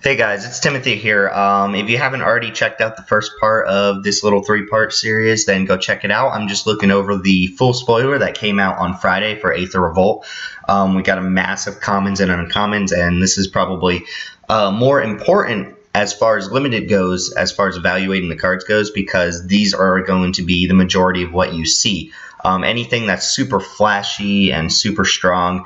Hey guys, it's Timothy here. If you haven't already checked out the first part of this little three-part series, then go check it out. I'm just looking over the full spoiler that came out on Friday for Aether Revolt. We got a massive commons and uncommons, and this is probably more important as far as limited goes, as far as evaluating the cards goes, because these are going to be the majority of what you see. Anything that's super flashy and super strong,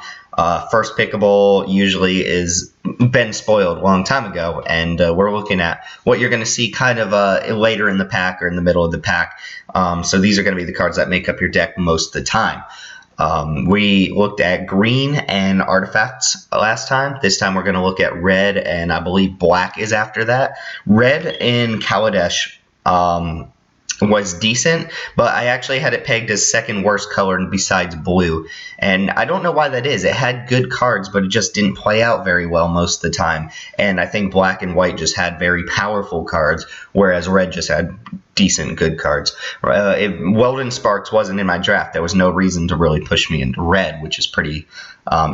first pickable usually is been spoiled a long time ago, and we're looking at what you're going to see kind of later in the pack or in the middle of the pack. So these are going to be the cards that make up your deck most of the time. We looked at green and artifacts last time. This time we're going to look at red, and I believe black is after that. Red in Kaladesh was decent, but I actually had it pegged as second worst color besides blue. And I don't know why that is. It had good cards, but it just didn't play out very well most of the time. And I think black and white just had very powerful cards, whereas red just had decent, good cards. If Weldon Sparks wasn't in my draft, there was no reason to really push me into red, which is pretty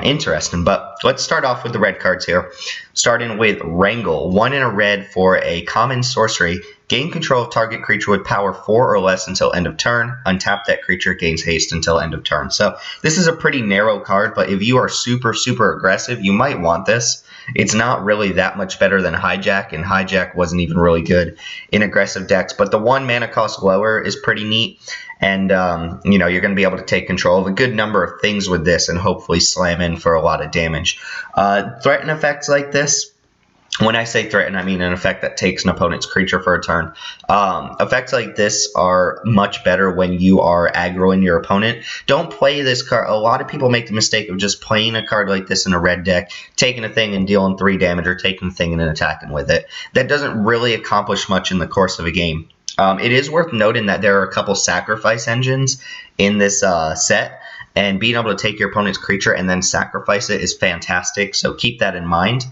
interesting. But let's start off with the red cards here. Starting with Wrangle, 1 in a red for a common sorcery. Gain control of target creature with power 4 or less until end of turn. Untap that creature, gains haste until end of turn. So this is a pretty narrow card, but if you are super, super aggressive, you might want this. It's not really that much better than Hijack, and Hijack wasn't even really good in aggressive decks. But the 1 mana cost lower is pretty neat, and you're going to be able to take control of a good number of things with this and hopefully slam in for a lot of damage. Threaten effects like this. When I say threaten, I mean an effect that takes an opponent's creature for a turn. Effects like this are much better when you are aggroing your opponent. Don't play this card. A lot of people make the mistake of just playing a card like this in a red deck, taking a thing and dealing 3 damage, or taking a thing and then attacking with it. That doesn't really accomplish much in the course of a game. It is worth noting that there are a couple sacrifice engines in this set, and being able to take your opponent's creature and then sacrifice it is fantastic, so keep that in mind.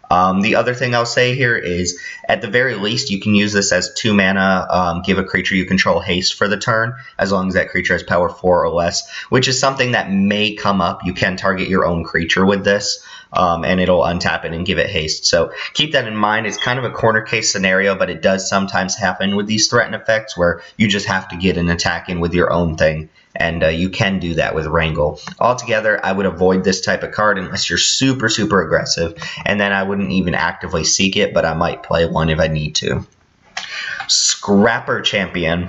The other thing I'll say here is, at the very least, you can use this as 2 mana, give a creature you control haste for the turn, as long as that creature has power 4 or less, which is something that may come up. You can target your own creature with this, and it'll untap it and give it haste. So keep that in mind. It's kind of a corner case scenario, but it does sometimes happen with these threaten effects where you just have to get an attack in with your own thing. And you can do that with Wrangle. Altogether, I would avoid this type of card unless you're super, super aggressive. And then I wouldn't even actively seek it, but I might play one if I need to. Scrapper Champion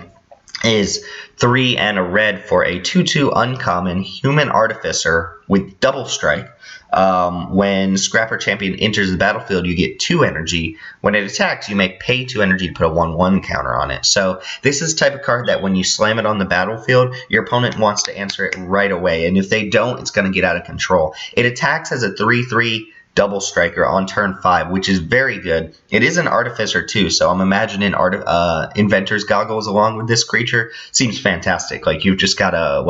is 3 and a red for a 2/2 uncommon human artificer with double strike. When Scrapper Champion enters the battlefield, you get 2 energy. When it attacks, you may pay 2 energy to put a 1/1 counter on it. So this is the type of card that when you slam it on the battlefield, your opponent wants to answer it right away. And if they don't, it's going to get out of control. It attacks as a 3/3 double striker on turn 5, which is very good. It is an artificer too, so I'm imagining Inventor's Goggles along with this creature. Seems fantastic. Like, you've just got a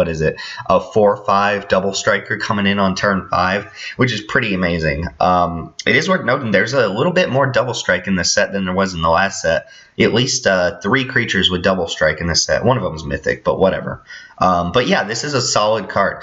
4/5 double striker coming in on turn 5, which is pretty amazing. It is worth noting there's a little bit more double strike in this set than there was in the last set. At least 3 creatures with double strike in this set. One of them is mythic, but whatever. But yeah, this is a solid card.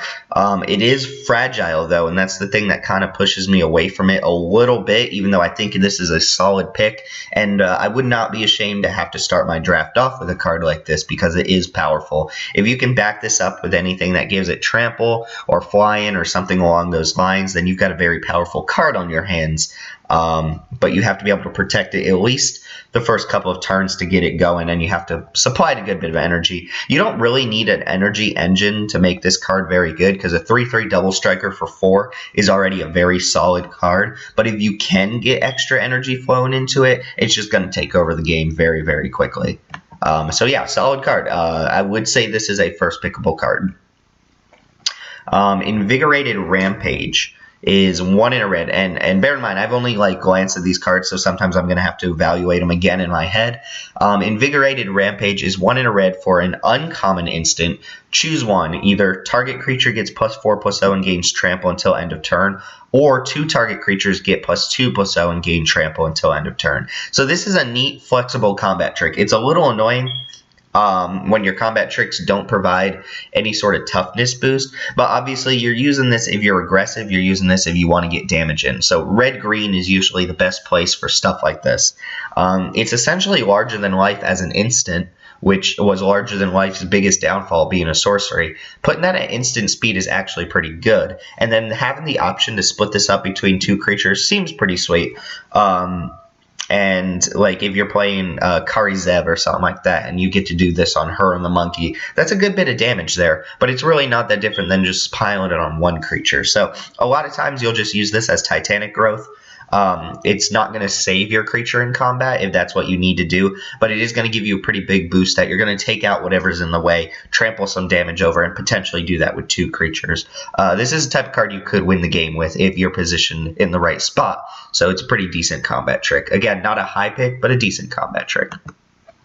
It is fragile, though, and that's the thing that kind of pushes me away from it a little bit, even though I think this is a solid pick. And I would not be ashamed to have to start my draft off with a card like this because it is powerful. If you can back this up with anything that gives it trample or fly-in or something along those lines, then you've got a very powerful card on your hands. But you have to be able to protect it at least the first couple of turns to get it going, and you have to supply it a good bit of energy. You don't really need an energy engine to make this card very good, because a 3/3 double striker for 4 is already a very solid card. But if you can get extra energy flowing into it, it's just going to take over the game very, very quickly. So yeah, solid card. I would say this is a first pickable card. Invigorated Rampage is 1 in a red, and bear in mind, I've only glanced at these cards, so sometimes I'm going to have to evaluate them again in my head. Invigorated Rampage is 1 in a red for an uncommon instant. Choose one. Either target creature gets +4/+0 and gains trample until end of turn, or 2 target creatures get +2/+0 and gain trample until end of turn. So this is a neat, flexible combat trick. It's a little annoying. when your combat tricks don't provide any sort of toughness boost. But obviously you're using this if you're aggressive, you're using this if you want to get damage in. So red-green is usually the best place for stuff like this. It's essentially larger than life as an instant, which was larger than life's biggest downfall being a sorcery. Putting that at instant speed is actually pretty good. And then having the option to split this up between 2 creatures seems pretty sweet. And like if you're playing Kari Zev or something like that, and you get to do this on her and the monkey, that's a good bit of damage there. But it's really not that different than just piling it on one creature. So a lot of times you'll just use this as Titanic growth. It's not going to save your creature in combat if that's what you need to do, but it is going to give you a pretty big boost that you're going to take out whatever's in the way, trample some damage over, and potentially do that with 2 creatures. This is the type of card you could win the game with if you're positioned in the right spot, so it's a pretty decent combat trick. Again, not a high pick, but a decent combat trick.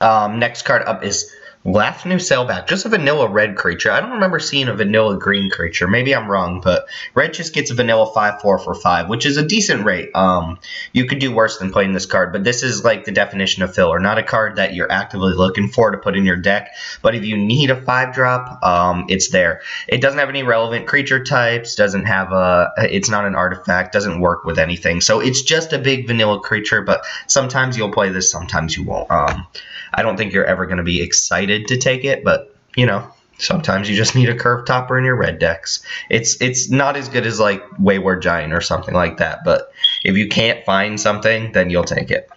Next card up is Lafnu Sailback, just a vanilla red creature. I don't remember seeing a vanilla green creature. Maybe I'm wrong, but red just gets a vanilla 5/4 for 5, which is a decent rate. You could do worse than playing this card, but this is like the definition of filler. Not a card that you're actively looking for to put in your deck, but if you need a 5-drop, it's there. It doesn't have any relevant creature types, doesn't have it's not an artifact, doesn't work with anything. So it's just a big vanilla creature, but sometimes you'll play this, sometimes you won't. I don't think you're ever going to be excited to take it, but, you know, sometimes you just need a curve topper in your red decks. It's not as good as, like, Wayward Giant or something like that, but if you can't find something, then you'll take it.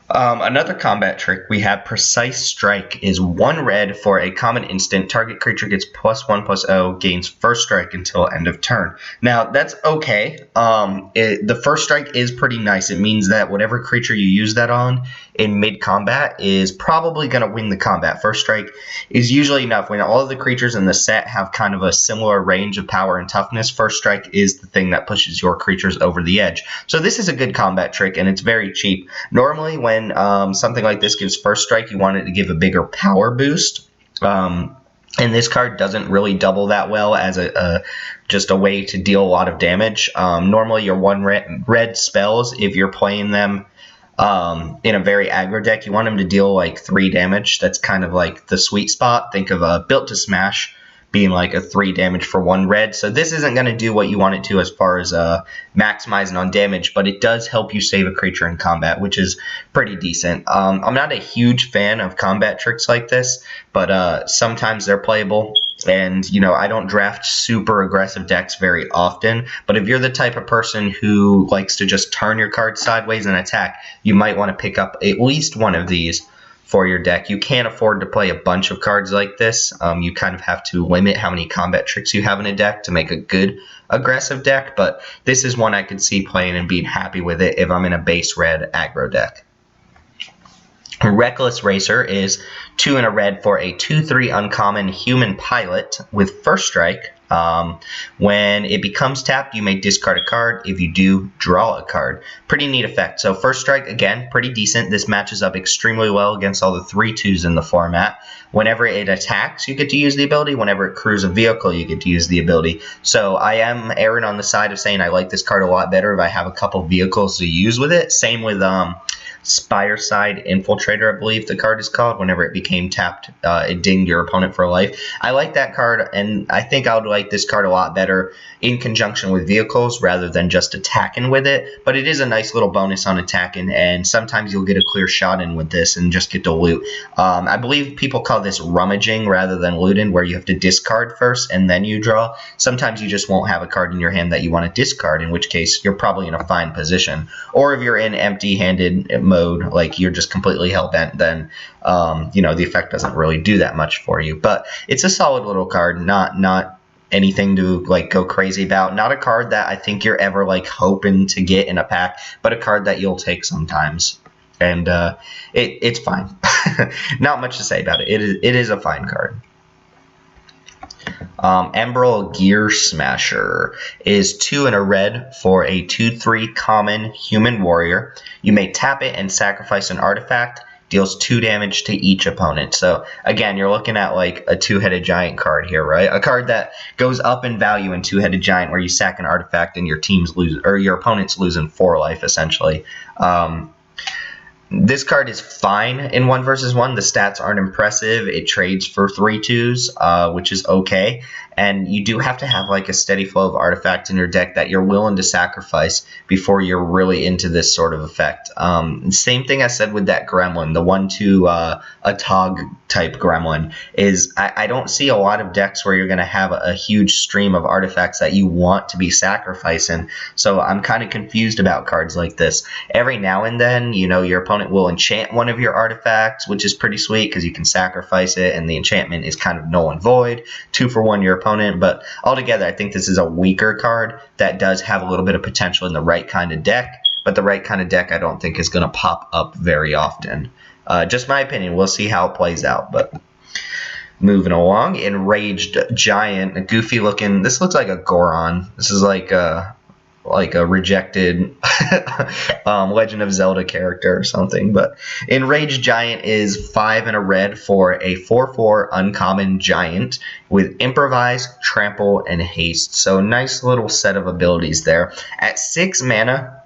Another combat trick we have, Precise Strike, is 1 red for a common instant. Target creature gets +1/+0, gains first strike until end of turn. Now, that's okay. The first strike is pretty nice. It means that whatever creature you use that on in mid-combat is probably going to win the combat. First strike is usually enough. When all of the creatures in the set have kind of a similar range of power and toughness, first strike is the thing that pushes your creatures over the edge. So this is a good combat trick, and it's very cheap. Normally, when something like this gives first strike, you want it to give a bigger power boost. And this card doesn't really double that well as just a way to deal a lot of damage. Normally, your 1 red spells, if you're playing them in a very aggro deck, you want them to deal like 3 damage. That's kind of like the sweet spot. Think of Built to Smash being like a 3 damage for 1 red. So this isn't going to do what you want it to as far as maximizing on damage, but it does help you save a creature in combat, which is pretty decent. I'm not a huge fan of combat tricks like this, but sometimes they're playable. And, you know, I don't draft super aggressive decks very often, but if you're the type of person who likes to just turn your cards sideways and attack, you might want to pick up at least one of these for your deck. You can't afford to play a bunch of cards like this. You kind of have to limit how many combat tricks you have in a deck to make a good aggressive deck, but this is one I could see playing and being happy with it if I'm in a base red aggro deck. Reckless Racer is 2 and a red for a 2/3 uncommon human pilot with first strike. When it becomes tapped, you may discard a card. If you do, draw a card. Pretty neat effect. So first strike, again, pretty decent. This matches up extremely well against all the 3/2s in the format. Whenever it attacks, you get to use the ability. Whenever it crews a vehicle, you get to use the ability. So I am erring on the side of saying I like this card a lot better if I have a couple vehicles to use with it. Same with Spireside Infiltrator, I believe the card is called. Whenever it became tapped, it dinged your opponent for life. I like that card, and I think I would like this card a lot better in conjunction with vehicles rather than just attacking with it. But it is a nice little bonus on attacking, and sometimes you'll get a clear shot in with this and just get to loot. I believe people call this rummaging rather than looting, where you have to discard first and then you draw. Sometimes you just won't have a card in your hand that you want to discard, in which case you're probably in a fine position. Or if you're in empty-handed mode, like you're just completely hell-bent, then you know, the effect doesn't really do that much for you. But it's a solid little card, not anything to like go crazy about. Not a card that I think you're ever like hoping to get in a pack, but a card that you'll take sometimes. And it's fine. Not much to say about it. It is a fine card. Emerald Gear Smasher is 2 and a red for a 2/3 common human warrior. You may tap it and sacrifice an artifact. Deals 2 damage to each opponent. So again, you're looking at like a 2-headed giant card here, right? A card that goes up in value in 2-headed giant, where you sack an artifact and your team's lose, or your opponent's losing 4 life essentially. This card is fine in 1 versus 1. The stats aren't impressive. It trades for 3/2s, which is okay. And you do have to have like a steady flow of artifacts in your deck that you're willing to sacrifice before you're really into this sort of effect. Same thing I said with that Gremlin, the 1/2 a Tog type Gremlin, is I don't see a lot of decks where you're going to have a huge stream of artifacts that you want to be sacrificing. So I'm kind of confused about cards like this. Every now and then, you know, your opponent will enchant one of your artifacts, which is pretty sweet because you can sacrifice it and the enchantment is kind of null and void. 2 for 1 your opponent, but altogether I think this is a weaker card that does have a little bit of potential in the right kind of deck, but the right kind of deck I don't think is going to pop up very often. Just my opinion. We'll see how it plays out, but moving along. Enraged Giant, a goofy looking, this looks like a Goron. This is like a rejected Legend of Zelda character or something. But Enraged Giant is 5 and a red for a 4/4 uncommon giant with Improvise, Trample, and Haste. So nice little set of abilities there. At 6 mana,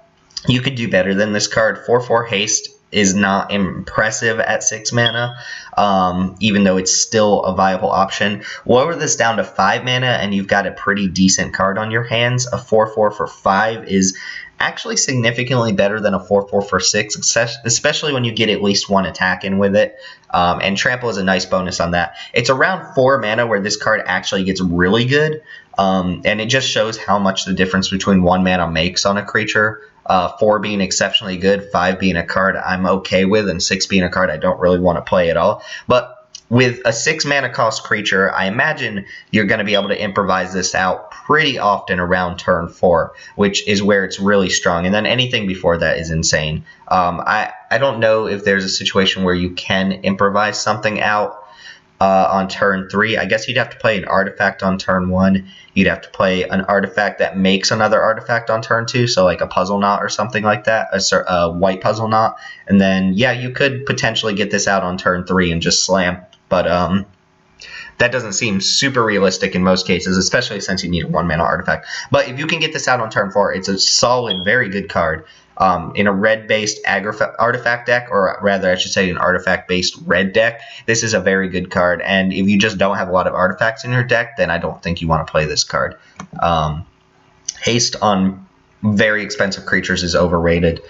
you could do better than this card. 4/4 Haste is not impressive at 6 mana, even though it's still a viable option. Lower this down to 5 mana and you've got a pretty decent card on your hands. A 4/4 for 5 is actually significantly better than a 4/4 for 6, especially when you get at least 1 attack in with it. And Trample is a nice bonus on that. It's around 4 mana where this card actually gets really good, and it just shows how much the difference between 1 mana makes on a creature. 4 being exceptionally good, 5 being a card I'm okay with, and 6 being a card I don't really want to play at all. But with a 6 mana cost creature, I imagine you're going to be able to improvise this out pretty often around turn 4, which is where it's really strong. And then anything before that is insane. I don't know if there's a situation where you can improvise something out on turn 3. I guess you'd have to play an artifact on turn 1. You'd have to play an artifact that makes another artifact on turn 2, so like a puzzle knot or something like that, a white puzzle knot. And then, yeah, you could potentially get this out on turn 3 and just slam. But that doesn't seem super realistic in most cases, especially since you need a 1 mana artifact. But if you can get this out on turn 4, it's a solid, very good card. In a red-based artifact deck, or rather I should say an artifact-based red deck, this is a very good card. And if you just don't have a lot of artifacts in your deck, then I don't think you want to play this card. Haste on very expensive creatures is overrated,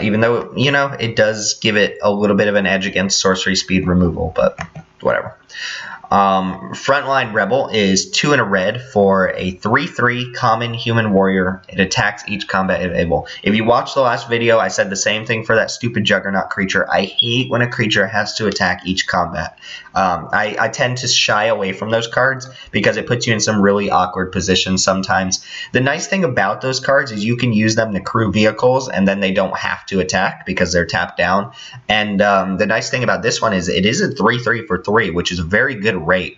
even though, you know, it does give it a little bit of an edge against sorcery speed removal, but whatever. Frontline Rebel is 2 and a red for a 3/3 common human warrior. It attacks each combat if able. If you watched the last video, I said the same thing for that stupid Juggernaut creature. I hate when a creature has to attack each combat. I tend to shy away from those cards because it puts you in some really awkward positions sometimes. The nice thing about those cards is you can use them to crew vehicles and then they don't have to attack because they're tapped down. And the nice thing about this one is it is a 3/3 for 3, which is a very good rate.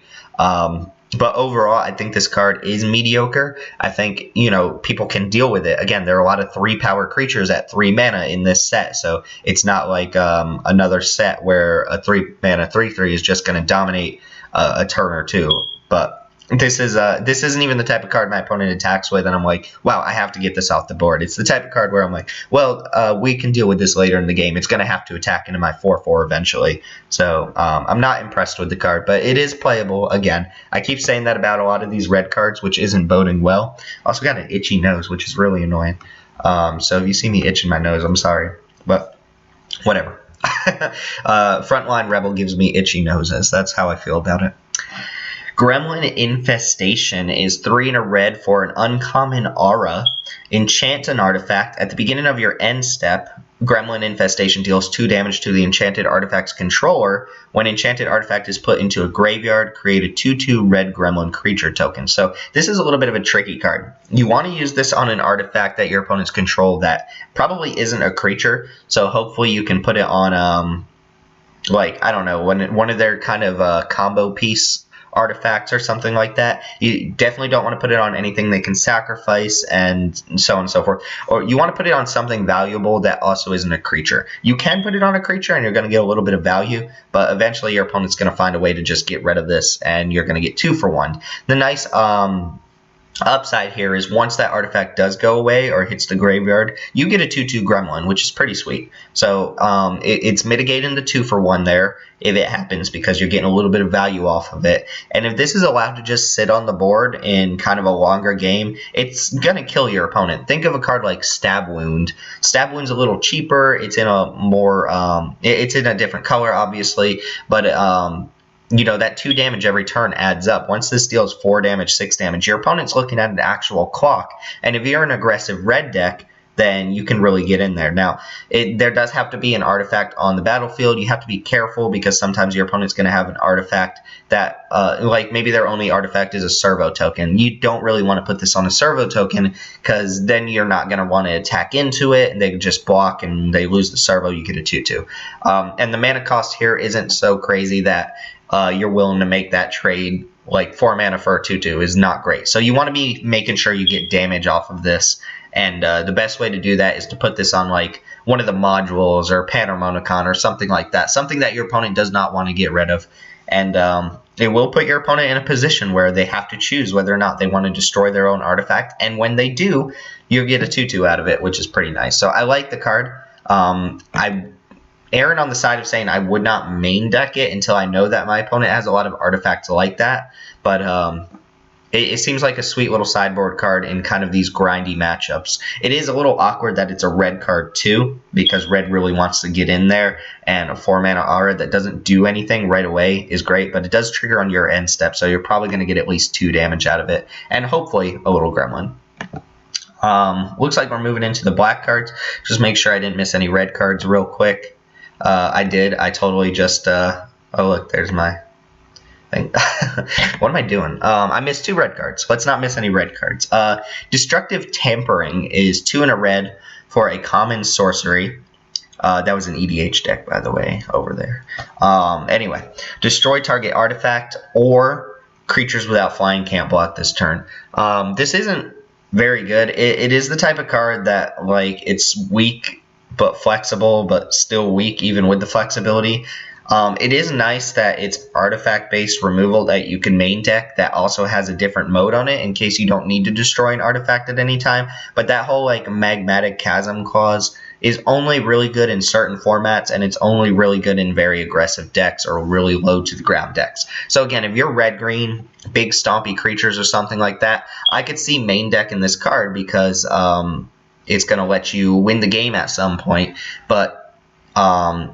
But overall, I think this card is mediocre. I think, you know, people can deal with it. Again, there are a lot of 3-power creatures at 3 mana in this set, so it's not like another set where a 3-mana 3/3 is just going to dominate a turn or 2. But this isn't even the type of card my opponent attacks with, and I'm like, wow, I have to get this off the board. It's the type of card where I'm like, well, we can deal with this later in the game. It's going to have to attack into my 4/4 eventually. So I'm not impressed with the card, but it is playable. Again, I keep saying that about a lot of these red cards, which isn't boding well. Also got an itchy nose, which is really annoying. So if you see me itching my nose, I'm sorry, but whatever. Frontline Rebel gives me itchy noses. That's how I feel about it. Gremlin Infestation is 3 and a red for an uncommon aura. Enchant an artifact. At the beginning of your end step, Gremlin Infestation deals 2 damage to the enchanted artifact's controller. When enchanted artifact is put into a graveyard, create a 2/2 red gremlin creature token. So this is a little bit of a tricky card. You want to use this on an artifact that your opponents control that probably isn't a creature. So hopefully you can put it on, like, I don't know, one of their kind of combo piece artifacts or something like that. You definitely don't want to put it on anything they can sacrifice and so on and so forth. Or you want to put it on something valuable that also isn't a creature. You can put it on a creature and you're going to get a little bit of value, but eventually your opponent's going to find a way to just get rid of this and you're going to get 2 for 1. The nice Upside here is once that artifact does go away or hits the graveyard, you get a 2/2 Gremlin, which is pretty sweet. So it's mitigating the 2-for-1 there if it happens, because you're getting a little bit of value off of it. And if this is allowed to just sit on the board in kind of a longer game, it's going to kill your opponent. Think of a card like Stab Wound. Stab Wound's a little cheaper. It's in a more it's in a different color, obviously, but you know, that 2 damage every turn adds up. Once this deals 4 damage, 6 damage, your opponent's looking at an actual clock. And if you're an aggressive red deck, then you can really get in there. Now, there does have to be an artifact on the battlefield. You have to be careful because sometimes your opponent's going to have an artifact that, like maybe their only artifact is a servo token. You don't really want to put this on a servo token because then you're not going to want to attack into it, and they just block and they lose the servo. You get a 2/2. And the mana cost here isn't so crazy that you're willing to make that trade. Like 4 mana for a 2/2 is not great. So you want to be making sure you get damage off of this. And the best way to do that is to put this on like one of the modules or Panharmonicon or something like that. Something that your opponent does not want to get rid of. And it will put your opponent in a position where they have to choose whether or not they want to destroy their own artifact. And when they do, you'll get a 2/2 out of it, which is pretty nice. So I like the card. I erring on the side of saying I would not main deck it until I know that my opponent has a lot of artifacts like that. But it seems like a sweet little sideboard card in kind of these grindy matchups. It is a little awkward that it's a red card too, because red really wants to get in there, and a 4-mana aura that doesn't do anything right away is great, but it does trigger on your end step, so you're probably going to get at least 2 damage out of it, and hopefully a little gremlin. Looks like we're moving into the black cards. Just make sure I didn't miss any red cards real quick. I did. I totally just... oh, look, there's my... What am I doing? I missed 2 red cards. Let's not miss any red cards. Destructive Tampering is 2 and a red for a common sorcery. That was an EDH deck, by the way, over there. Anyway, destroy target artifact or creatures without flying can't block this turn. This isn't very good. It is the type of card that, like, it's weak but flexible, but still weak even with the flexibility. It is nice that it's artifact-based removal that you can main deck that also has a different mode on it in case you don't need to destroy an artifact at any time. But that whole like magmatic chasm clause is only really good in certain formats, and it's only really good in very aggressive decks or really low to the ground decks. So again, if you're red-green, big stompy creatures or something like that, I could see main deck in this card because it's going to let you win the game at some point. But I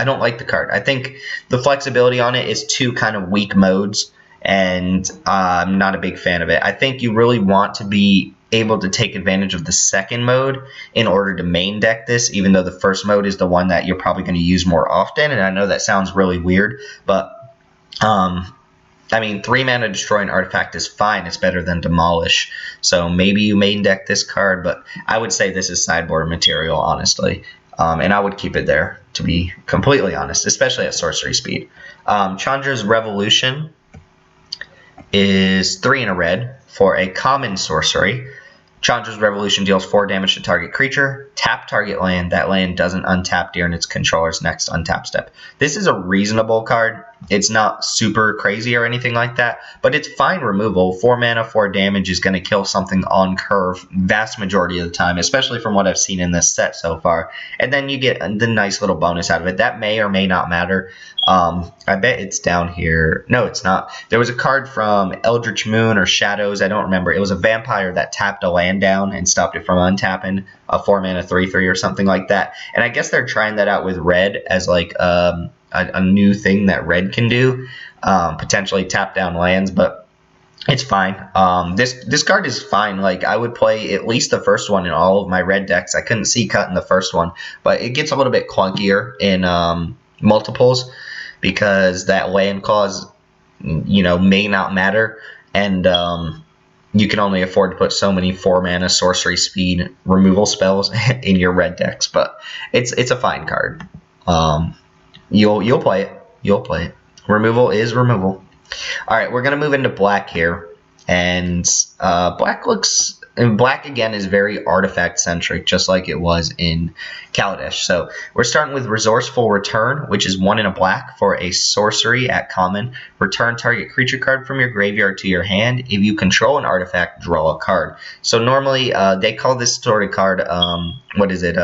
don't like the card. I think the flexibility on it is 2 kind of weak modes, and I'm not a big fan of it. I think you really want to be able to take advantage of the second mode in order to main deck this, even though the first mode is the one that you're probably going to use more often. And I know that sounds really weird, but I mean, 3 mana destroy an artifact is fine. It's better than demolish. So maybe you main deck this card, but I would say this is sideboard material, honestly. And I would keep it there, to be completely honest, especially at sorcery speed. Chandra's Revolution is 3 and a red for a common sorcery. Chandra's Revolution deals 4 damage to target creature. Tap target land. That land doesn't untap during its controller's next untap step. This is a reasonable card. It's not super crazy or anything like that, but it's fine removal. 4 mana, 4 damage is going to kill something on curve vast majority of the time, especially from what I've seen in this set so far. And then you get the nice little bonus out of it. That may or may not matter. I bet it's down here. No, it's not. There was a card from Eldritch Moon or Shadows. I don't remember. It was a vampire that tapped a land down and stopped it from untapping, a 4 mana 3/3 or something like that. And I guess they're trying that out with red as like a new thing that red can do, potentially tap down lands, but it's fine. This card is fine. Like, I would play at least the first one in all of my red decks. I couldn't see cutting the first one, but it gets a little bit clunkier in multiples because that land clause, you know, may not matter, and you can only afford to put so many 4 mana sorcery speed removal spells in your red decks. But it's a fine card. You'll play it. You'll play it. Removal is removal. All right, we're gonna move into black here, and black looks and black again is very artifact centric, just like it was in Kaladesh. So we're starting with Resourceful Return, which is 1 and a black for a sorcery at common. Return target creature card from your graveyard to your hand. If you control an artifact, draw a card. So normally they call this sort of card, what is it?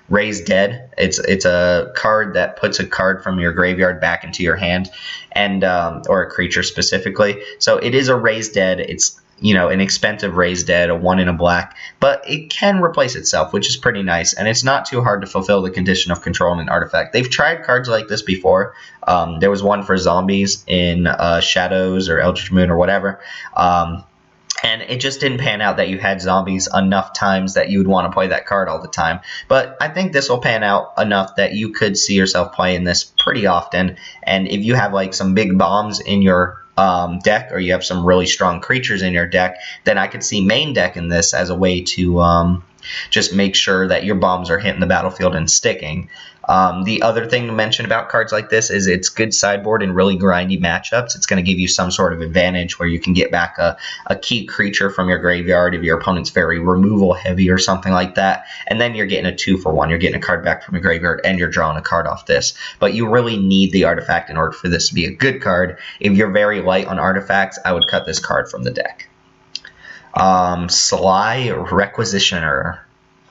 Raise Dead. It's a card that puts a card from your graveyard back into your hand, and or a creature specifically. So it is a Raise Dead. It's, you know, an expensive Raise Dead, a 1 and a black, but it can replace itself, which is pretty nice, and it's not too hard to fulfill the condition of controlling an artifact. They've tried cards like this before. There was one for zombies in Shadows or Eldritch Moon or whatever. And it just didn't pan out that you had zombies enough times that you would want to play that card all the time. But I think this will pan out enough that you could see yourself playing this pretty often. And if you have like some big bombs in your deck, or you have some really strong creatures in your deck, then I could see main deck in this as a way to just make sure that your bombs are hitting the battlefield and sticking. The other thing to mention about cards like this is it's good sideboard in really grindy matchups. It's going to give you some sort of advantage where you can get back a key creature from your graveyard if your opponent's very removal heavy or something like that. And then you're getting a 2-for-1. You're getting a card back from your graveyard and you're drawing a card off this. But you really need the artifact in order for this to be a good card. If you're very light on artifacts, I would cut this card from the deck. Sly Requisitioner.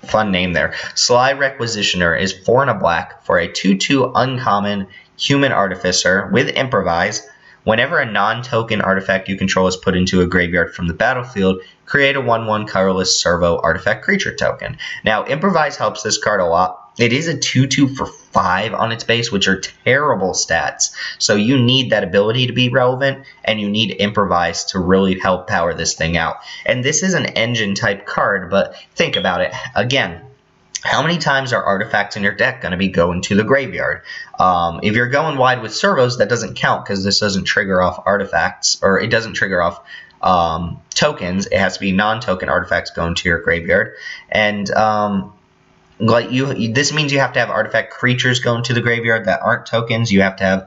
Fun name there. Sly Requisitioner is 4 and a black for a 2/2 uncommon human artificer with improvise. Whenever a non-token artifact you control is put into a graveyard from the battlefield, create a 1/1 colorless servo artifact creature token. Now, improvise helps this card a lot. It is a 2/2 for 5 on its base, which are terrible stats. So you need that ability to be relevant, and you need improvise to really help power this thing out. And this is an engine type card, but think about it. Again, how many times are artifacts in your deck going to be going to the graveyard? If you're going wide with servos, that doesn't count because this doesn't trigger off artifacts, or it doesn't trigger off tokens. It has to be non-token artifacts going to your graveyard. And this means you have to have artifact creatures going to the graveyard that aren't tokens. You have to have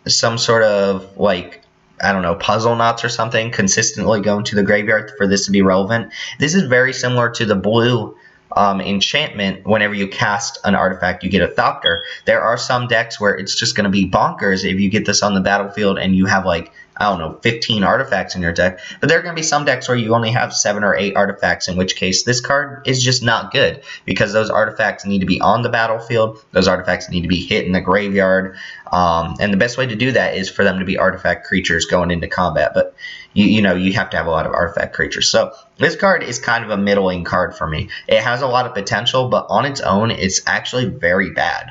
some sort of, like, I don't know, puzzle knots or something consistently going to the graveyard for this to be relevant. This is very similar to the blue enchantment. Whenever you cast an artifact, you get a Thopter. There are some decks where it's just going to be bonkers if you get this on the battlefield and you have, like, I don't know, 15 artifacts in your deck. But there are going to be some decks where you only have 7 or 8 artifacts, in which case this card is just not good because those artifacts need to be on the battlefield. Those artifacts need to be hit in the graveyard. And the best way to do that is for them to be artifact creatures going into combat. But you have to have a lot of artifact creatures. So this card is kind of a middling card for me. It has a lot of potential, but on its own, it's actually very bad.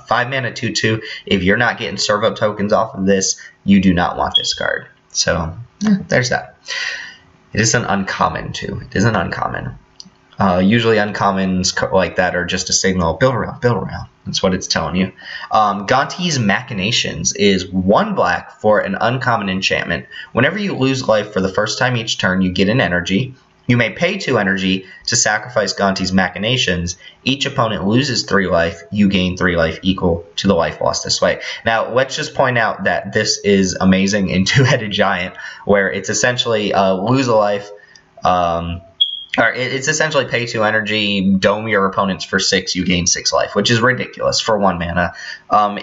5 mana 2/2. If you're not getting servo tokens off of this, you do not want this card. So there's that. It is an uncommon too. It is an uncommon. Usually uncommons like that are just a signal, build around, build around. That's what it's telling you. Gantis Machinations is 1 black for an uncommon enchantment. Whenever you lose life for the first time each turn, you get an energy. You may pay 2 energy to sacrifice Gantis Machinations. Each opponent loses 3 life. You gain 3 life equal to the life lost this way. Now, let's just point out that this is amazing in Two-Headed Giant, where it's essentially lose a life, or it's essentially pay 2 energy, dome your opponents for 6, you gain 6 life, which is ridiculous for 1 mana.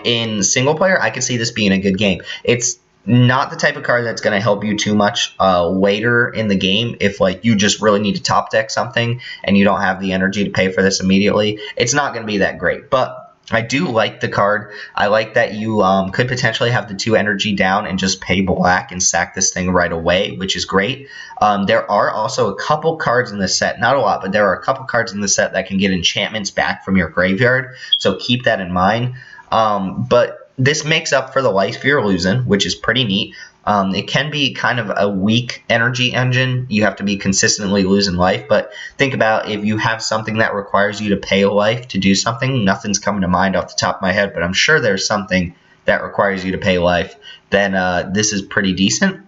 In single player, I could see this being a good game. It's not the type of card that's going to help you too much later in the game if, like, you just really need to top deck something and you don't have the energy to pay for this immediately. It's not going to be that great, but I do like the card. I like that you could potentially have the 2 energy down and just pay black and sack this thing right away, which is great. There are also a couple cards in the set, not a lot, but there are a couple cards in the set that can get enchantments back from your graveyard, so keep that in mind. But this makes up for the life you're losing, which is pretty neat. It can be kind of a weak energy engine. You have to be consistently losing life, but think about if you have something that requires you to pay a life to do something. Nothing's coming to mind off the top of my head, but I'm sure there's something that requires you to pay life. Then this is pretty decent.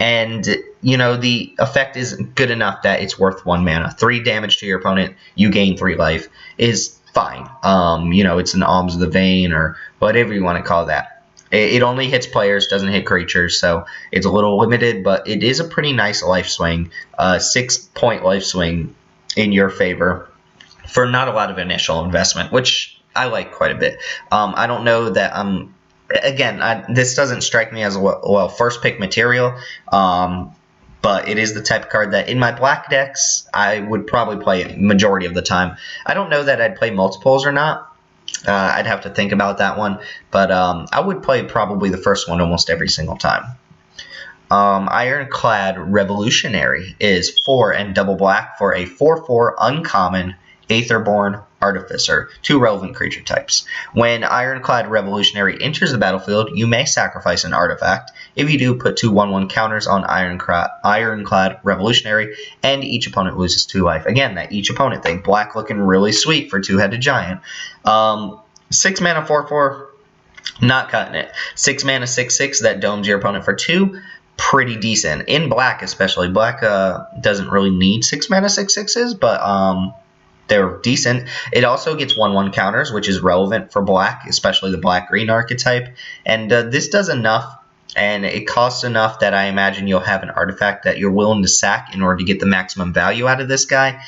And, the effect is good enough that it's worth 1 mana. 3 damage to your opponent, you gain 3 life, is fine. It's an Alms of the Vein or whatever you want to call that. It only hits players, doesn't hit creatures, so it's a little limited, but it is a pretty nice life swing. 6-point life swing in your favor for not a lot of initial investment, which I like quite a bit. I don't know that again, this doesn't strike me as a first pick material, but it is the type of card that in my black decks I would probably play it majority of the time. I don't know that I'd play multiples or not. I'd have to think about that one, but I would play probably the first one almost every single time. Ironclad Revolutionary is 4 and double black for a 4/4 uncommon Aetherborn Artificer, 2 relevant creature types. When Ironclad Revolutionary enters the battlefield, you may sacrifice an artifact. If you do, put 2 1/1 counters on Ironclad Revolutionary, and each opponent loses 2 life. Again, that each opponent thing. Black looking really sweet for Two-Headed Giant. 6 mana 4/4, not cutting it. 6 mana 6/6 that domes your opponent for 2. Pretty decent. In black especially. Black doesn't really need 6 mana 6/6s, but they're decent. It also gets 1/1 counters, which is relevant for black, especially the black-green archetype. And this does enough, and it costs enough that I imagine you'll have an artifact that you're willing to sack in order to get the maximum value out of this guy.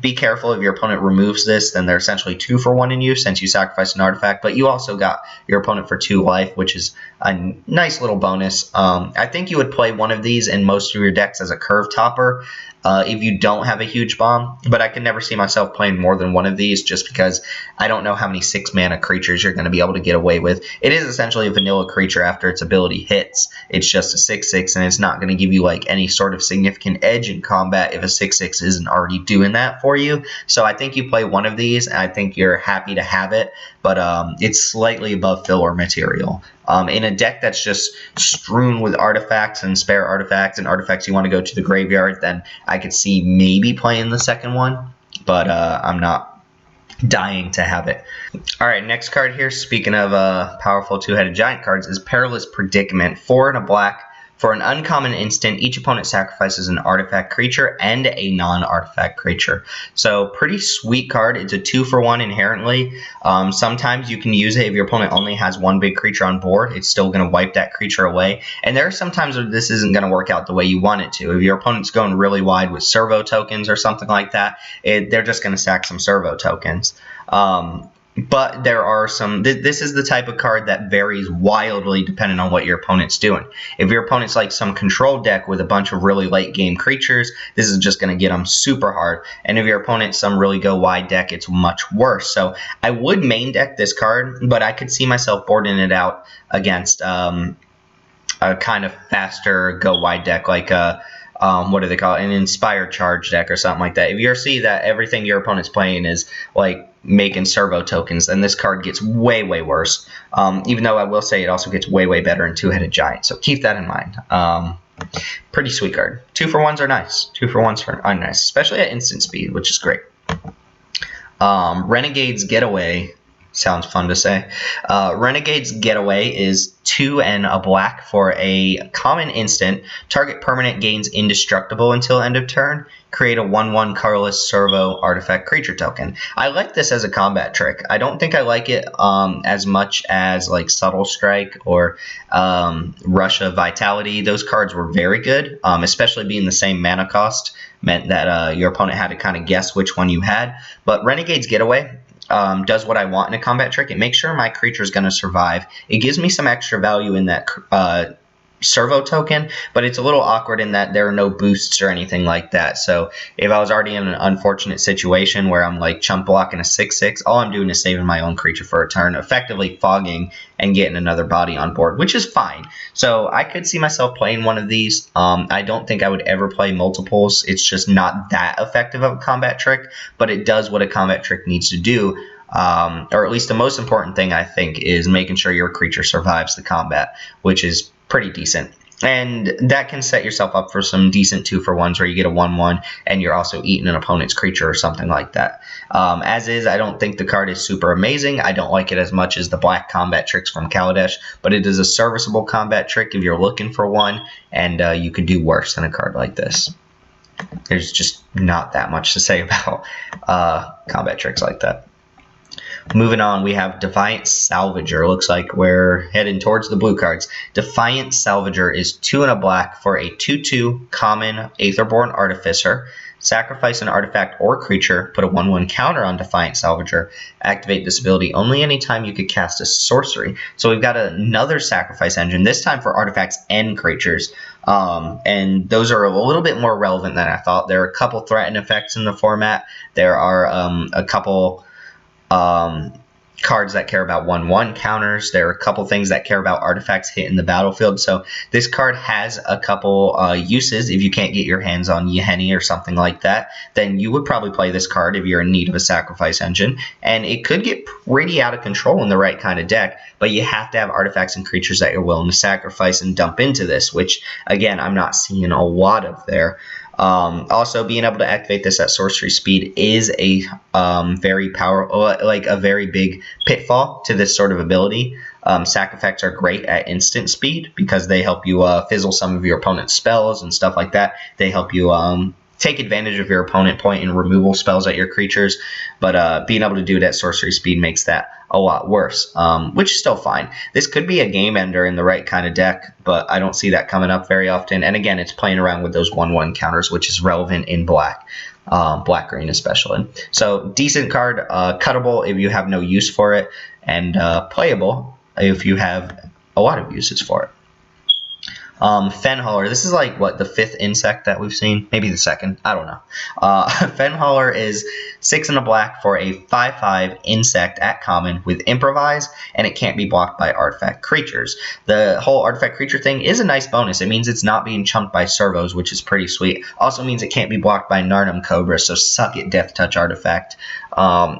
Be careful if your opponent removes this, then they're essentially 2 for 1 in you since you sacrificed an artifact, but you also got your opponent for 2 life, which is a nice little bonus. I think you would play one of these in most of your decks as a curve topper if you don't have a huge bomb, but I can never see myself playing more than one of these just because I don't know how many 6 mana creatures you're going to be able to get away with. It is essentially a vanilla creature after its ability hits. It's just a 6/6, and it's not going to give you like any sort of significant edge in combat if a 6/6 isn't already doing that for you. So I think you play one of these, and I think you're happy to have it, but it's slightly above filler material. In a deck that's just strewn with artifacts and spare artifacts and artifacts you want to go to the graveyard, then I could see maybe playing the second one, but I'm not dying to have it. Alright, next card here, speaking of powerful Two-Headed Giant cards, is Perilous Predicament. 4 and a black. For an uncommon instant, each opponent sacrifices an artifact creature and a non-artifact creature. So, pretty sweet card. It's a 2 for 1 inherently. Sometimes you can use it if your opponent only has 1 big creature on board. It's still going to wipe that creature away. And there are some times where this isn't going to work out the way you want it to. If your opponent's going really wide with servo tokens or something like that, they're just going to sack some servo tokens. But there are some, this is the type of card that varies wildly depending on what your opponent's doing. If your opponent's like some control deck with a bunch of really late game creatures, this is just going to get them super hard. And if your opponent's some really go wide deck, it's much worse. So I would main deck this card, but I could see myself boarding it out against a kind of faster go wide deck like what do they call it? An inspired charge deck or something like that. If you see that everything your opponent's playing is like making servo tokens, then this card gets way, way worse. Even though I will say it also gets way, way better in Two-Headed Giant. So keep that in mind. Pretty sweet card. 2 for 1s are nice. 2 for 1s are nice, especially at instant speed, which is great. Renegades Getaway. Sounds fun to say. Renegades Getaway is 2 and a black for a common instant. Target permanent gains indestructible until end of turn. Create a 1/1 colorless servo artifact creature token. I like this as a combat trick. I don't think I like it as much as like Subtle Strike or Russia Vitality. Those cards were very good, especially being the same mana cost meant that your opponent had to kind of guess which one you had. But Renegades Getaway does what I want in a combat trick. It makes sure my creature is going to survive. It gives me some extra value in that servo token, but it's a little awkward in that there are no boosts or anything like that. So if I was already in an unfortunate situation where I'm like chump blocking a 6/6, all I'm doing is saving my own creature for a turn, effectively fogging and getting another body on board, which is fine. So I could see myself playing one of these. I don't think I would ever play multiples. It's just not that effective of a combat trick, but it does what a combat trick needs to do. Or at least the most important thing, I think, is making sure your creature survives the combat, which is pretty decent. And that can set yourself up for some decent 2 for 1s where you get a 1/1 and you're also eating an opponent's creature or something like that. As is, I don't think the card is super amazing. I don't like it as much as the black combat tricks from Kaladesh, but it is a serviceable combat trick if you're looking for one, and you could do worse than a card like this. There's just not that much to say about combat tricks like that. Moving on, we have Defiant Salvager. Looks like we're heading towards the blue cards. Defiant Salvager is 2 and a black for a 2/2 common Aetherborn Artificer. Sacrifice an artifact or creature, put a 1/1 counter on Defiant Salvager. Activate this ability only anytime you could cast a sorcery. So we've got another sacrifice engine, this time for artifacts and creatures. And those are a little bit more relevant than I thought. There are a couple threaten effects in the format. There are a couple cards that care about 1/1 counters. There are a couple things that care about artifacts hitting the battlefield. So this card has a couple uses. If you can't get your hands on Yahenni or something like that, then you would probably play this card if you're in need of a sacrifice engine. And it could get pretty out of control in the right kind of deck, but you have to have artifacts and creatures that you're willing to sacrifice and dump into this, which, again, I'm not seeing a lot of there. Also, being able to activate this at sorcery speed is a very powerful, like a very big pitfall to this sort of ability. Sac effects are great at instant speed because they help you fizzle some of your opponent's spells and stuff like that. They help you take advantage of your opponent point and removal spells at your creatures, but being able to do it at sorcery speed makes that a lot worse, which is still fine. This could be a game ender in the right kind of deck, but I don't see that coming up very often. And again, it's playing around with those 1/1 counters, which is relevant in black, black-green especially. So decent card, cuttable if you have no use for it, and playable if you have a lot of uses for it. Fenhauler, this is like, what, the 5th insect that we've seen? Maybe the 2nd, I don't know. Fenhauler is 6 and a black for a 5/5 insect at common with Improvise, and it can't be blocked by artifact creatures. The whole artifact creature thing is a nice bonus. It means it's not being chunked by servos, which is pretty sweet. Also means it can't be blocked by Narnum Cobra, so suck it, Death Touch artifact.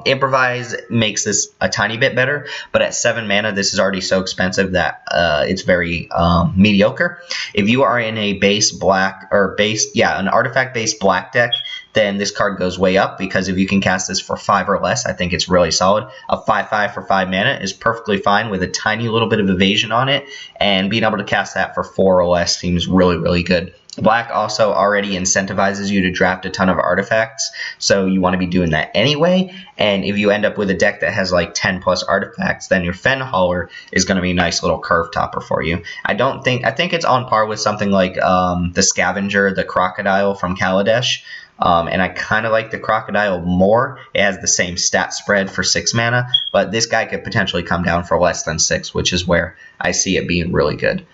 Improvise makes this a tiny bit better, but at 7 mana, this is already so expensive that it's very mediocre. If you are in a base black or an artifact-based black deck, then this card goes way up because if you can cast this for 5 or less, I think it's really solid. A 5/5 for 5 mana is perfectly fine with a tiny little bit of evasion on it, and being able to cast that for 4 or less seems really, really good. Black also already incentivizes you to draft a ton of artifacts, so you want to be doing that anyway. And if you end up with a deck that has like 10 plus artifacts, then your Fenhauler is going to be a nice little curve topper for you. I think it's on par with something like the Scavenger, the Crocodile from Kaladesh. And I kind of like the Crocodile more. It has the same stat spread for 6 mana, but this guy could potentially come down for less than 6, which is where I see it being really good.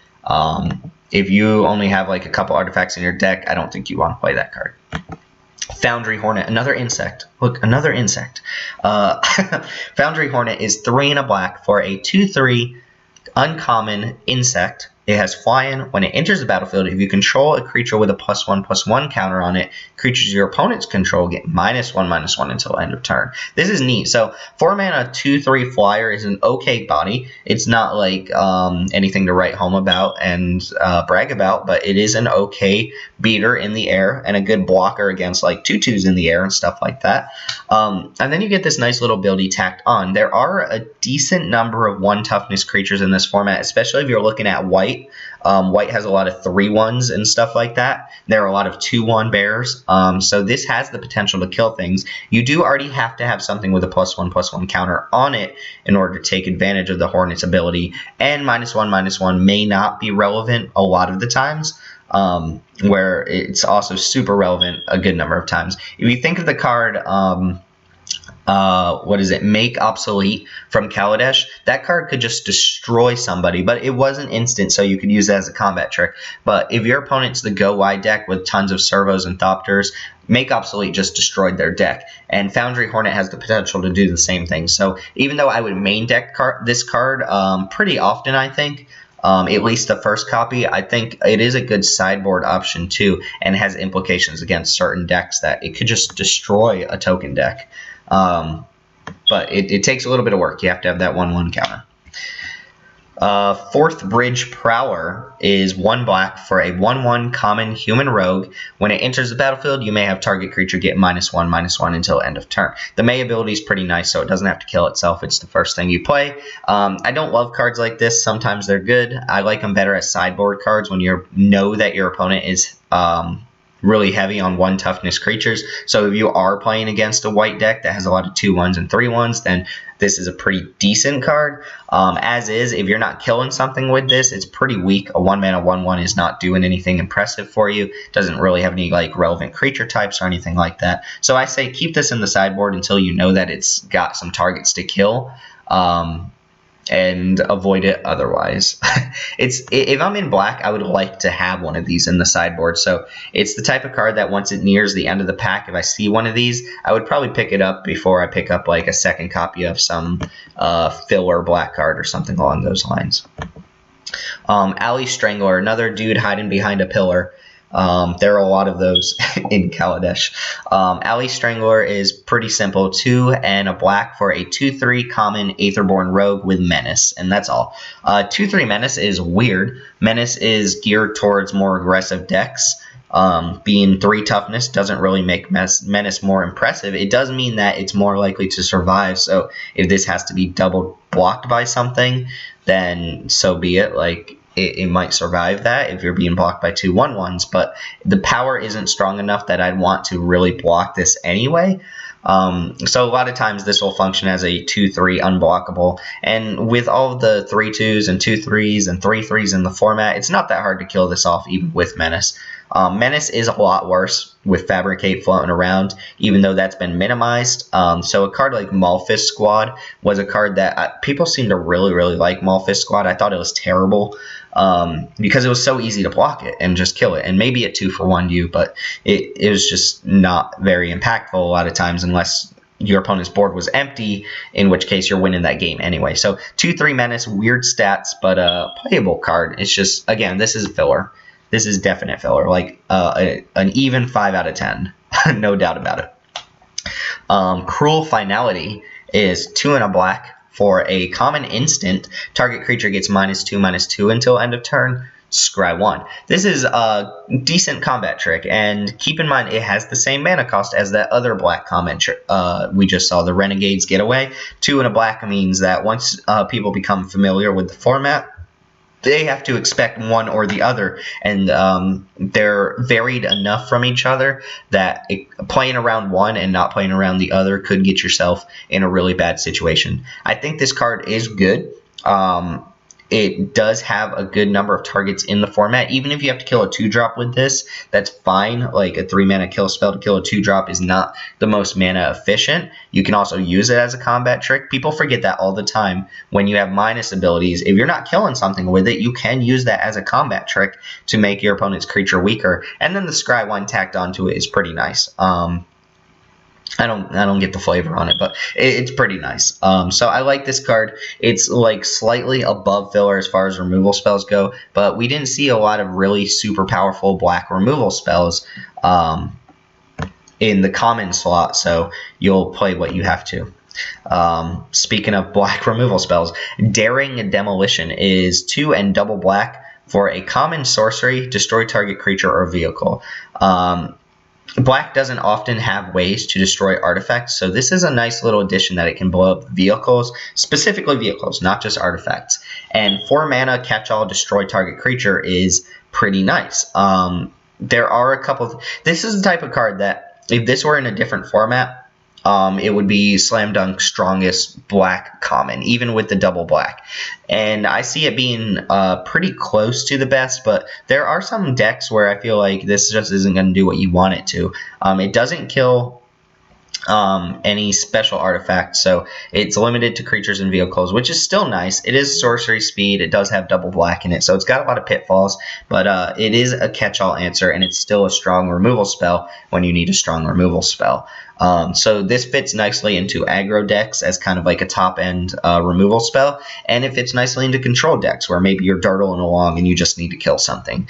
If you only have like a couple artifacts in your deck, I don't think you want to play that card. Foundry Hornet, another insect. Look, another insect. Foundry Hornet is 3 and a black for a 2/3 uncommon insect. It has flying. When it enters the battlefield, if you control a creature with a +1/+1 counter on it, creatures your opponents control get -1/-1 until end of turn. This is neat. So 4 mana 2/3 flyer is an okay body. It's not like anything to write home about and brag about, but it is an okay beater in the air and a good blocker against like 2/2s in the air and stuff like that. And then you get this nice little ability tacked on. There are a decent number of 1 toughness creatures in this format, especially if you're looking at white. White has a lot of 3/1s and stuff like that. There are a lot of 2/1 bears. So this has the potential to kill things. You do already have to have something with a +1/+1 counter on it in order to take advantage of the Hornet's ability. And -1/-1 may not be relevant a lot of the times, where it's also super relevant a good number of times. If you think of the card... Make Obsolete from Kaladesh. That card could just destroy somebody, but it wasn't instant, so you could use that as a combat trick. But if your opponent's the Go Wide deck with tons of servos and Thopters, Make Obsolete just destroyed their deck. And Foundry Hornet has the potential to do the same thing. So even though I would main deck this card pretty often, I think, at least the first copy, I think it is a good sideboard option too, and has implications against certain decks that it could just destroy a token deck. But it takes a little bit of work. You have to have that 1/1 counter. 4th Bridge Prowler is 1 black for a 1/1 common human rogue. When it enters the battlefield, you may have target creature get -1/-1 until end of turn. The May ability is pretty nice, so it doesn't have to kill itself. It's the first thing you play. I don't love cards like this. Sometimes they're good. I like them better as sideboard cards when you know that your opponent is really heavy on 1 toughness creatures. So if you are playing against a white deck that has a lot of 2/1s and 3/1s, then this is a pretty decent card. As is, if you're not killing something with this, it's pretty weak. A 1-mana 1/1 is not doing anything impressive for you. Doesn't really have any like relevant creature types or anything like that. So I say keep this in the sideboard until you know that it's got some targets to kill. And avoid it otherwise. If I'm in black, I would like to have one of these in the sideboard. So it's the type of card that once it nears the end of the pack, if I see one of these, I would probably pick it up before I pick up like a second copy of some filler black card or something along those lines. Alley Strangler, another dude hiding behind a pillar. There are a lot of those in Kaladesh. Alley Strangler is pretty simple. 2 and a black for a 2/3 common Aetherborn Rogue with Menace, and that's all. 2/3 Menace is weird. Menace is geared towards more aggressive decks. Being 3 toughness doesn't really make Menace more impressive. It does mean that it's more likely to survive, so if this has to be double blocked by something, then so be it. Like, it might survive that if you're being blocked by 2 1/1s, but the power isn't strong enough that I'd want to really block this anyway. So a lot of times this will function as a 2/3 unblockable, and with all of the 3/2s and 2/3s and 3/3s in the format, it's not that hard to kill this off even with Menace. Menace is a lot worse with Fabricate floating around, even though that's been minimized. So a card like Maulfist Squad was a card that people seem to really, really like. Maulfist Squad, I thought it was terrible because it was so easy to block it and just kill it. And maybe it 2-for-1'd you, but it was just not very impactful a lot of times unless your opponent's board was empty, in which case you're winning that game anyway. So 2/3 Menace, weird stats, but a playable card. It's just, again, this is filler. This is definite filler, like an even 5 out of 10, no doubt about it. Cruel Finality is 2 and a black for a common instant. Target creature gets -2/-2 until end of turn. Scry 1. This is a decent combat trick, and keep in mind it has the same mana cost as that other black combat trick we just saw, the Renegades Getaway. 2 and a black means that once people become familiar with the format, they have to expect one or the other, and they're varied enough from each other that playing around one and not playing around the other could get yourself in a really bad situation. I think this card is good. It does have a good number of targets in the format. Even if you have to kill a 2-drop with this, that's fine. Like a 3-mana kill spell to kill a 2-drop is not the most mana efficient. You can also use it as a combat trick. People forget that all the time. When you have minus abilities, if you're not killing something with it, you can use that as a combat trick to make your opponent's creature weaker. And then the Scry 1 tacked onto it is pretty nice. I don't get the flavor on it, but it's pretty nice. So I like this card. It's like slightly above filler as far as removal spells go, but we didn't see a lot of really super powerful black removal spells in the common slot, so you'll play what you have to. Speaking of black removal spells, Daring Demolition is 2 and double black for a common sorcery, destroy target creature or vehicle. Black doesn't often have ways to destroy artifacts, so this is a nice little addition that it can blow up vehicles, specifically vehicles, not just artifacts. And 4 mana catch-all destroy target creature is pretty nice. There are a couple. This is the type of card that if this were in a different format, it would be slam dunk strongest black common, even with the double black. And I see it being pretty close to the best, but there are some decks where I feel like this just isn't going to do what you want it to. It doesn't kill any special artifacts, so it's limited to creatures and vehicles, which is still nice. It is sorcery speed. It does have double black in it, so it's got a lot of pitfalls, but it is a catch-all answer, and it's still a strong removal spell when you need a strong removal spell. So this fits nicely into aggro decks as kind of like a top-end removal spell, and it fits nicely into control decks where maybe you're durdling along and you just need to kill something.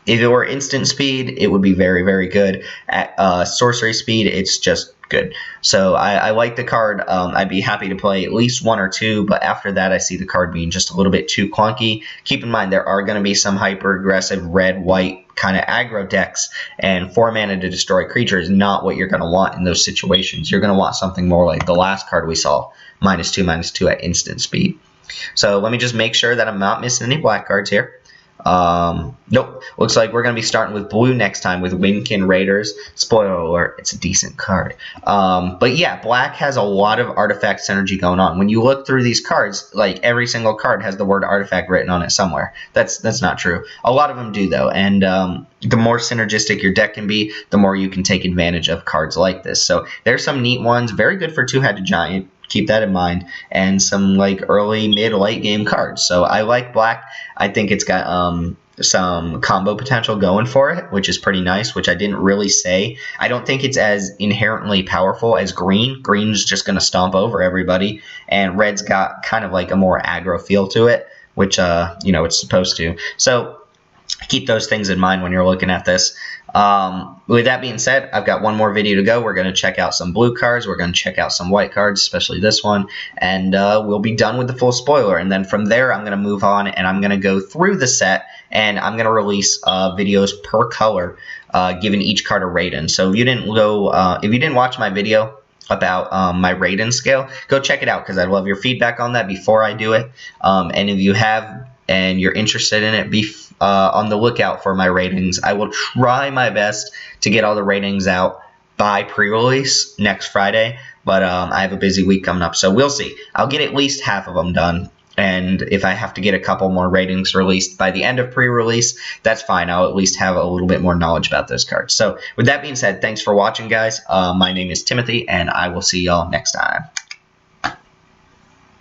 If it were instant speed, it would be very, very good. At sorcery speed, it's just good. So I like the card. I'd be happy to play at least 1 or 2, but after that, I see the card being just a little bit too clunky. Keep in mind, there are going to be some hyper-aggressive red-white kind of aggro decks, and 4 mana to destroy creature is not what you're going to want in those situations. You're going to want something more like the last card we saw, -2/-2 at instant speed. So let me just make sure that I'm not missing any black cards here. Nope. Looks like we're going to be starting with blue next time with Windkin Raiders. Spoiler alert, it's a decent card. But yeah, black has a lot of artifact synergy going on. When you look through these cards, like every single card has the word artifact written on it somewhere. That's not true. A lot of them do though, and the more synergistic your deck can be, the more you can take advantage of cards like this. So there's some neat ones. Very good for two-headed giant. Keep that in mind, and some like early, mid, late game cards. So I like black. I think it's got some combo potential going for it, which is pretty nice, which I didn't really say. I don't think it's as inherently powerful as green. Green's just going to stomp over everybody, and red's got kind of like a more aggro feel to it, which it's supposed to. So keep those things in mind when you're looking at this. With that being said, I've got one more video to go. We're going to check out some blue cards. We're going to check out some white cards, especially this one. And we'll be done with the full spoiler. And then from there, I'm going to move on and I'm going to go through the set. And I'm going to release videos per color, giving each card a rating. So if you didn't watch my video about my rating scale, go check it out because I'd love your feedback on that before I do it. And if you have and you're interested in it, be on the lookout for my ratings. I will try my best to get all the ratings out by pre-release next Friday, but I have a busy week coming up, so we'll see. I'll get at least half of them done, and if I have to get a couple more ratings released by the end of pre-release, that's fine. I'll at least have a little bit more knowledge about those cards. So with that being said, thanks for watching, guys. My name is Timothy, and I will see y'all next time.